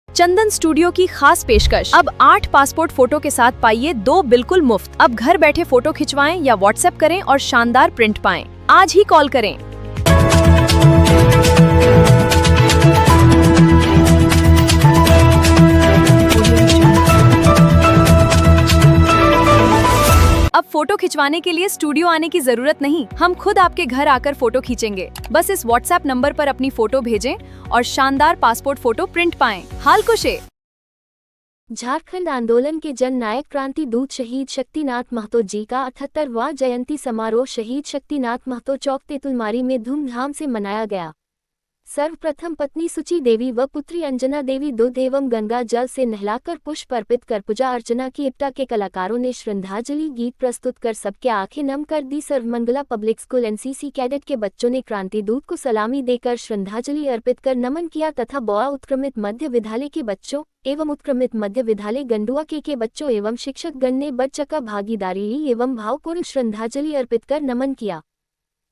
चंदन studio की खास पेशकश, अब 8 पासपोर्ट फोटो के साथ पाइए 2 बिल्कुल मुफ्त। अब घर बैठे फोटो खिंचवाएं या व्हाट्सएप करें और शानदार प्रिंट पाएं। आज ही कॉल करें। अब फोटो खिंचवाने के लिए स्टूडियो आने की जरूरत नहीं, हम खुद आपके घर आकर फोटो खींचेंगे। बस इस व्हाट्सएप नंबर पर अपनी फोटो भेजें और शानदार पासपोर्ट फोटो प्रिंट पाएं। हाल कुशे। झारखंड आंदोलन के जन नायक क्रांति दूत शहीद शक्तिनाथ महतो जी का 78वां जयंती समारोह शहीद शक्तिनाथ महतो चौक तेतुलमारी में धूमधाम से मनाया गया। सर्वप्रथम पत्नी सुची देवी व पुत्री अंजना देवी दूध एवं गंगा जल से नहलाकर पुष्प अर्पित कर पूजा अर्चना की। इप्टा के कलाकारों ने श्रद्धांजलि गीत प्रस्तुत कर सबके आंखें नम कर दी। Sarvamangala public school NCC cadet के बच्चों ने क्रांति दूत को सलामी देकर श्रद्धांजलि अर्पित कर नमन किया तथा बौआ उत्क्रमित मध्य विद्यालय के बच्चों एवं उत्क्रमित मध्य विद्यालय गंडुआ के बच्चों एवं शिक्षकगण ने बढ़ चढ़कर भागीदारी एवं भावपूर्ण श्रद्धांजलि अर्पित कर नमन किया।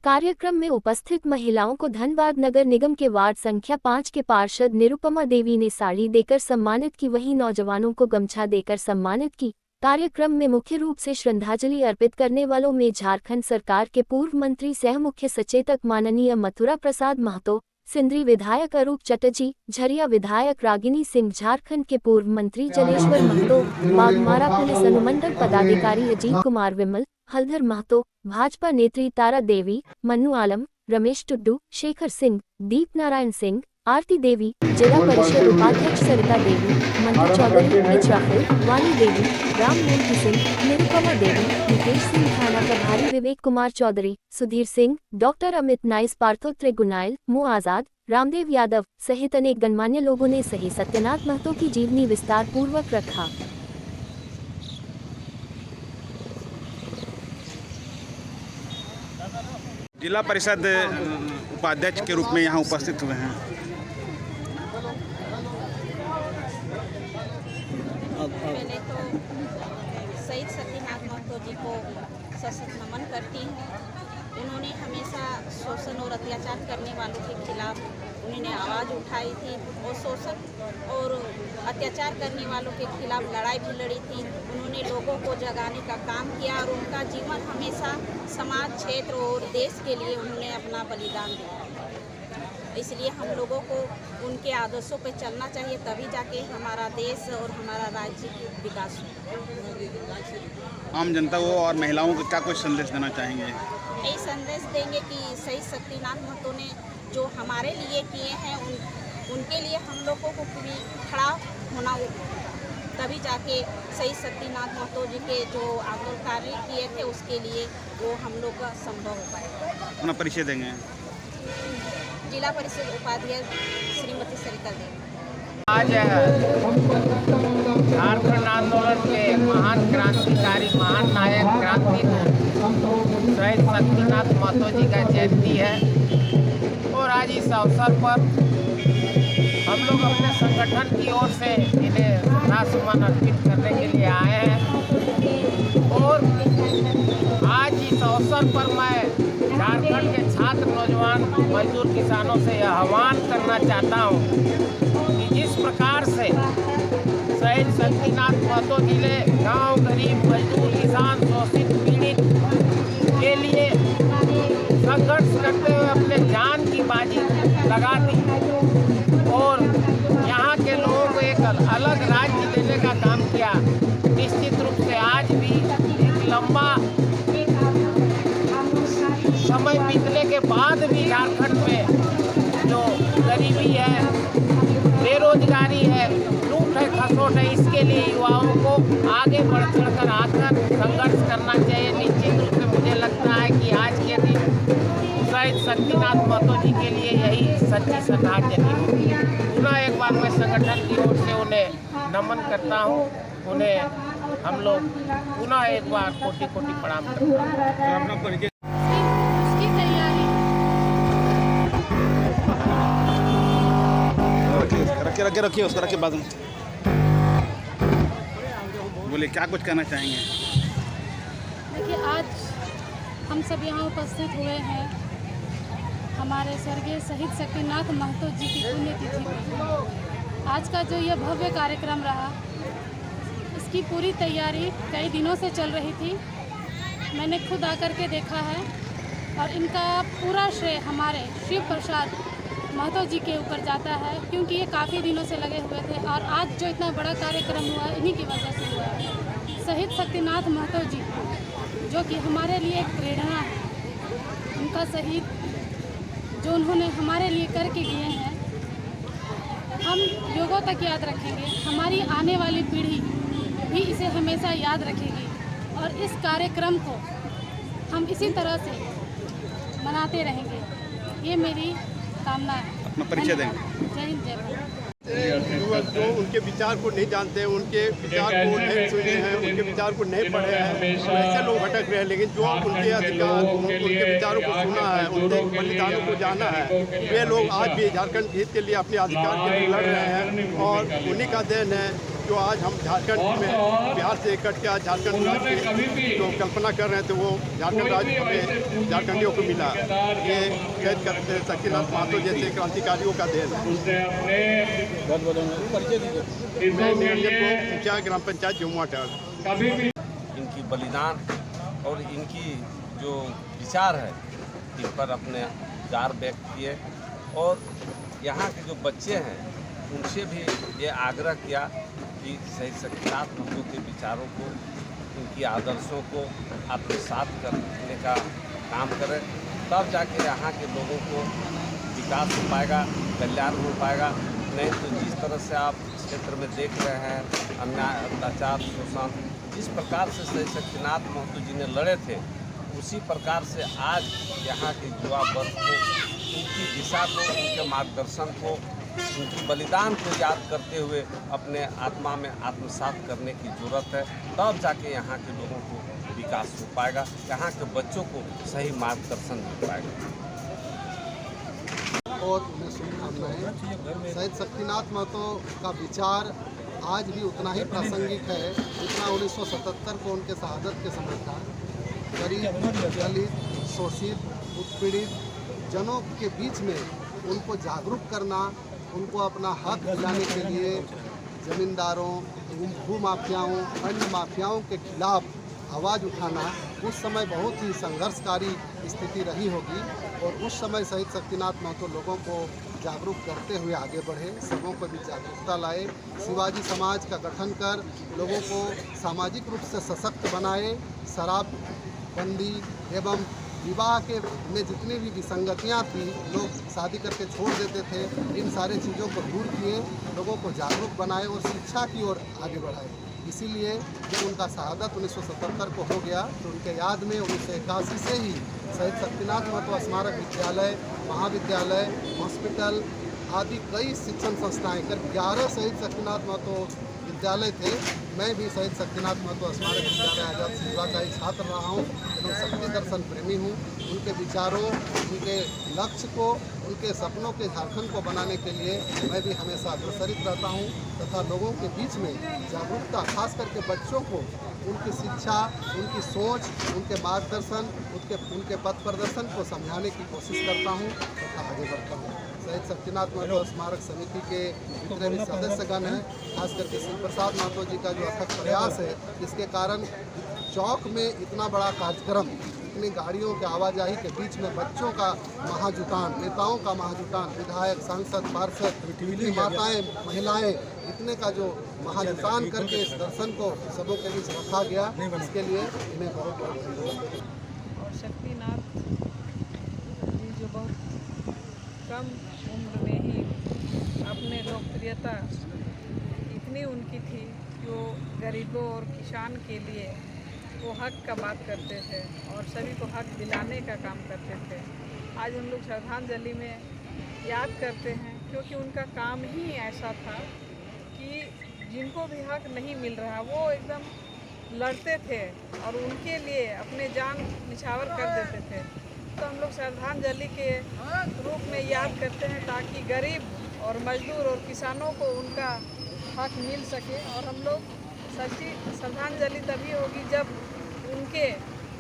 कार्यक्रम में उपस्थित महिलाओं को धनबाद नगर निगम के वार्ड संख्या 5 के पार्षद निरुपमा देवी ने साड़ी देकर सम्मानित की, वहीं नौजवानों को गमछा देकर सम्मानित की। कार्यक्रम में मुख्य रूप से श्रद्धांजलि अर्पित करने वालों में झारखंड सरकार के पूर्व मंत्री सह मुख्य सचेतक माननीय मथुरा प्रसाद महतो, सिंदरी विधायक अरूप चटर्जी, झरिया विधायक रागिनी सिंह, झारखंड के पूर्व मंत्री जलेश्वर महतो, बागमारा पुलिस अनुमंडल पदाधिकारी अजीत कुमार विमल, हलधर महतो, भाजपा नेत्री तारा देवी, मन्नू आलम, रमेश टुड्डू, शेखर सिंह, दीप नारायण सिंह, आरती देवी, जिला परिषद उपाध्यक्ष सरिता देवी, मंजू चौधरी, एच राहुल, वानी देवी, राम मूर्ति सिंह, निरुपमा देवी, नितेश सिंह, थाना प्रभारी विवेक कुमार चौधरी, सुधीर सिंह, डॉक्टर अमित नाइस, पार्थो त्रिगुनायल, मु आजाद, रामदेव यादव सहित अनेक गणमान्य लोगों ने सही सत्यनाथ महतो की जीवनी विस्तार पूर्वक रखा। जिला परिषद उपाध्यक्ष के रूप में यहाँ उपस्थित हुए हैं। पहले तो शहीद शक्तिनाथ महतो जी को सशक्त नमन करती हूँ। उन्होंने हमेशा शोषण और अत्याचार करने वालों के खिलाफ उन्होंने आवाज़ उठाई थी और शोषण और अत्याचार करने वालों के खिलाफ लड़ाई भी लड़ी थी। उन्होंने लोगों को जगाने का काम किया और उनका जीवन हमेशा समाज, क्षेत्र और देश के लिए उन्होंने अपना बलिदान दिया। इसलिए हम लोगों को उनके आदर्शों पर चलना चाहिए, तभी जाके हमारा देश और हमारा राज्य विकास हो। आम जनता को और महिलाओं को क्या कुछ संदेश देना चाहेंगे? यही संदेश देंगे कि शहीद शक्तिनाथ महतो ने जो हमारे लिए किए हैं उनके लिए हम लोगों को भी खड़ा होना होगा, तभी जाके शहीद शक्तिनाथ महतो जी के जो आंदोलन कार्य किए थे उसके लिए वो हम लोग का संभव हो पाएगा। अपना परिचय देंगे। जिला परिषद उपाध्यक्ष श्रीमती सरिता देवी। आज झारखंड आंदोलन के महान क्रांतिकारी, महान नायक क्रांति शहीद शक्तिनाथ महतो जी का जयंती है और आज इस अवसर पर हम लोग अपने संगठन की ओर से इन्हें श्रद्धासुमन अर्पित करने के लिए आए हैं। और आज इस अवसर पर मैं झारखंड के छात्र, नौजवान, मजदूर, किसानों से यह आह्वान करना चाहता हूँ कि जिस प्रकार से शहीद शक्तिनाथ महतो जी ने गाँव, गरीब, मजदूर, किसान, शोषित, पीड़ित के लिए संघर्ष करते हुए अपने जान की बाजी लगा दी और यहाँ के लोगों को एक अलग राज्य देने का काम किया। निश्चित रूप से आज भी एक लंबा समय बीतने के बाद भी झारखंड में जो गरीबी है, बेरोजगारी है, लूट है, खसोट है, इसके लिए युवाओं को आगे बढ़ चढ़कर आकर संघर्ष करना चाहिए। निश्चित रूप से मुझे लगता है कि आज के दिन शहीद शक्तिनाथ महतो जी के लिए यही सच्ची श्रद्धांजलि होगी। पुनः एक बार मैं संगठन की ओर से उन्हें नमन करता हूँ, उन्हें हम लोग पुनः एक बार कोटि कोटि प्रणाम करते हैं। अपना परिचय उसकी तैयारी रखिए उसको रखिए बाद में बोले क्या कुछ कहना चाहेंगे। देखिए, आज हम सब यहाँ उपस्थित हुए हैं हमारे स्वर्गीय शहीद शक्तिनाथ महतो जी की पुण्यतिथि पर। आज का जो यह भव्य कार्यक्रम रहा, इसकी पूरी तैयारी कई दिनों से चल रही थी। मैंने खुद आकर के देखा है और इनका पूरा श्रेय हमारे शिव प्रसाद महतो जी के ऊपर जाता है, क्योंकि ये काफ़ी दिनों से लगे हुए थे और आज जो इतना बड़ा कार्यक्रम हुआ इन्हीं की वजह से हुआ है। शहीद शक्तिनाथ महतो जी जो कि हमारे लिए एक प्रेरणा है, उनका शहीद जो उन्होंने हमारे लिए करके गए हैं, हम युगों तक याद रखेंगे। हमारी आने वाली पीढ़ी भी इसे हमेशा याद रखेगी और इस कार्यक्रम को हम इसी तरह से मनाते रहेंगे। ये मेरी कामना है। अपना परिचय देंगे। जय हिंद, जय भारत। जो उनके विचार को नहीं जानते हैं, उनके विचार को नहीं सुने हैं, उनके विचार को नहीं पढ़े हैं, वैसे लोग भटक रहे हैं। लेकिन जो उनके अधिकार, उनके विचारों को सुना है, उनके बलिदानों को जाना है, वे लोग आज भी झारखंड हित के लिए अपने अधिकार के लिए लड़ रहे हैं। और उन्हीं का देन है जो आज हम झारखंड में बिहार से कट के आज झारखंड राज्य की जो कल्पना कर रहे थे वो झारखंड राज्य में झारखंडियों को मिला। ये शहीद शक्तिनाथ महतो जैसे क्रांतिकारियों का देन है। मैं निरंजन को मुखिया ग्राम पंचायत जमुआटाड़। इनकी बलिदान और इनकी जो विचार है इन पर अपने विचार व्यक्त किए और यहाँ के जो बच्चे हैं उनसे भी ये आग्रह किया कि शहीद शक्तिनाथ महतो के विचारों को, उनकी आदर्शों को आत्मसात करने का काम करें, तब जाके यहाँ के लोगों को विकास हो पाएगा, कल्याण हो पाएगा। नहीं तो जिस तरह से आप क्षेत्र में देख रहे हैं अन्याय, अत्याचार, शोषण, जिस प्रकार से शहीद शक्तिनाथ महतो जी ने लड़े थे, उसी प्रकार से आज यहाँ के युवा वर्ग को उनकी दिशा को, उनके मार्गदर्शन को, उनकी बलिदान को याद करते हुए अपने आत्मा में आत्मसात करने की ज़रूरत है। तब जाके यहाँ के लोगों को विकास हो पाएगा, यहाँ के बच्चों को सही मार्गदर्शन मिल पाएगा। और उन्हें शुभकामनाएं। शहीद शक्तिनाथ महतो का विचार आज भी उतना ही प्रासंगिक है जितना 1977 को उनके शहादत के समय था। गरीब, दलित, शोषित, उत्पीड़ित जनों के बीच में उनको जागरूक करना, उनको अपना हक दिलाने के लिए ज़मींदारों, भूमाफियाओं, अन्य माफियाओं के खिलाफ आवाज़ उठाना उस समय बहुत ही संघर्षकारी स्थिति रही होगी। और उस समय शहीद शक्तिनाथ महतो लोगों को जागरूक करते हुए आगे बढ़े, सबों को भी जागरूकता लाए, शिवाजी समाज का गठन कर लोगों को सामाजिक रूप से सशक्त बनाए, शराबबंदी एवं विवाह के में जितनी भी विसंगतियाँ थी, लोग शादी करके छोड़ देते थे, इन सारे चीज़ों को दूर किए, लोगों को जागरूक बनाए और शिक्षा की ओर आगे बढ़ाए। इसीलिए जब उनका शहादत 1977 को हो गया तो उनके याद में 1981 से ही शहीद शक्तिनाथ महतो स्मारक विद्यालय, महाविद्यालय, हॉस्पिटल आदि कई शिक्षण संस्थाएं कर 11 शहीद शक्तिनाथ महतो विद्यालय थे। मैं भी शहीद शक्तिनाथ महतो स्मारक विद्यालय आजाद सिलवा का ही छात्र रहा हूँ एवं शक्ति दर्शन प्रेमी हूँ। उनके विचारों, उनके लक्ष्य को, उनके सपनों के झारखंड को बनाने के लिए मैं भी हमेशा अग्रसरित रहता हूँ तथा लोगों के बीच में जागरूकता, खास करके बच्चों को उनकी शिक्षा, उनकी सोच, उनके मार्गदर्शन, उनके पथ प्रदर्शन को समझाने की कोशिश करता हूँ तथा आगे बढ़ता हूँ। शहीद शक्तिनाथ महतो स्मारक समिति के जितने भी सदस्यगण हैं, खास करके शिव प्रसाद महतो जी का जो अथक प्रयास है, इसके कारण चौक में इतना बड़ा कार्यक्रम, इतनी गाड़ियों के आवाजाही के बीच में बच्चों का महाजुटान, नेताओं का महाजुटान, विधायक, सांसद, पार्षद, माताएं, महिलाएं, इतने का जो महाजुटान करके इस दर्शन को सबों के बीच रखा गया, इसके लिए इन्हें बहुत बहुत धन्यवाद। और शक्तिनाथ जी जो बहुत कम उम्र में ही अपने लोकप्रियता इतनी उनकी थी कि वो गरीबों और किसान के लिए वो हक का बात करते थे और सभी को हक दिलाने का काम करते थे। आज हम लोग श्रद्धांजलि में याद करते हैं क्योंकि उनका काम ही ऐसा था कि जिनको भी हक नहीं मिल रहा वो एकदम लड़ते थे और उनके लिए अपने जान निछावर कर देते थे। तो हम लोग श्रद्धांजलि के रूप में याद करते हैं ताकि गरीब और मजदूर और किसानों को उनका हक मिल सके। और हम लोग सच्ची श्रद्धांजलि तभी होगी जब उनके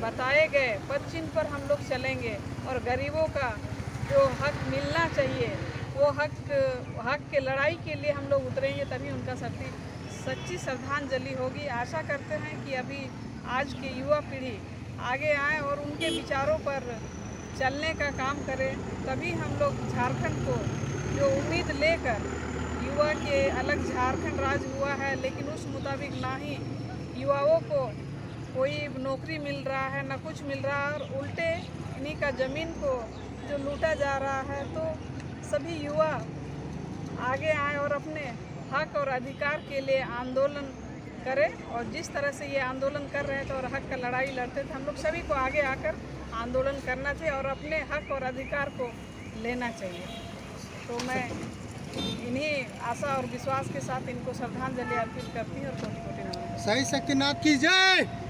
बताए गए पद चिन्ह पर हम लोग चलेंगे और गरीबों का जो हक मिलना चाहिए वो हक के लड़ाई के लिए हम लोग उतरेंगे, तभी उनका सच्ची श्रद्धांजलि होगी। आशा करते हैं कि अभी आज की युवा पीढ़ी आगे आए और उनके विचारों पर चलने का काम करे, तभी हम लोग झारखंड को जो उम्मीद लेकर युवा के अलग झारखंड राज्य हुआ है, लेकिन उस मुताबिक ना ही युवाओं को कोई नौकरी मिल रहा है ना कुछ मिल रहा है और उल्टे इन्हीं का ज़मीन को जो लूटा जा रहा है। तो सभी युवा आगे आए और अपने हक और अधिकार के लिए आंदोलन करें। और जिस तरह से ये आंदोलन कर रहे थे और हक का लड़ाई लड़ते थे, हम लोग सभी को आगे आकर आंदोलन करना चाहिए और अपने हक और अधिकार को लेना चाहिए। तो मैं इन्हीं आशा और विश्वास के साथ इनको श्रद्धांजलि अर्पित करती हूँ और कोटि कोटि नमन। शहीद शक्तिनाथ की जय।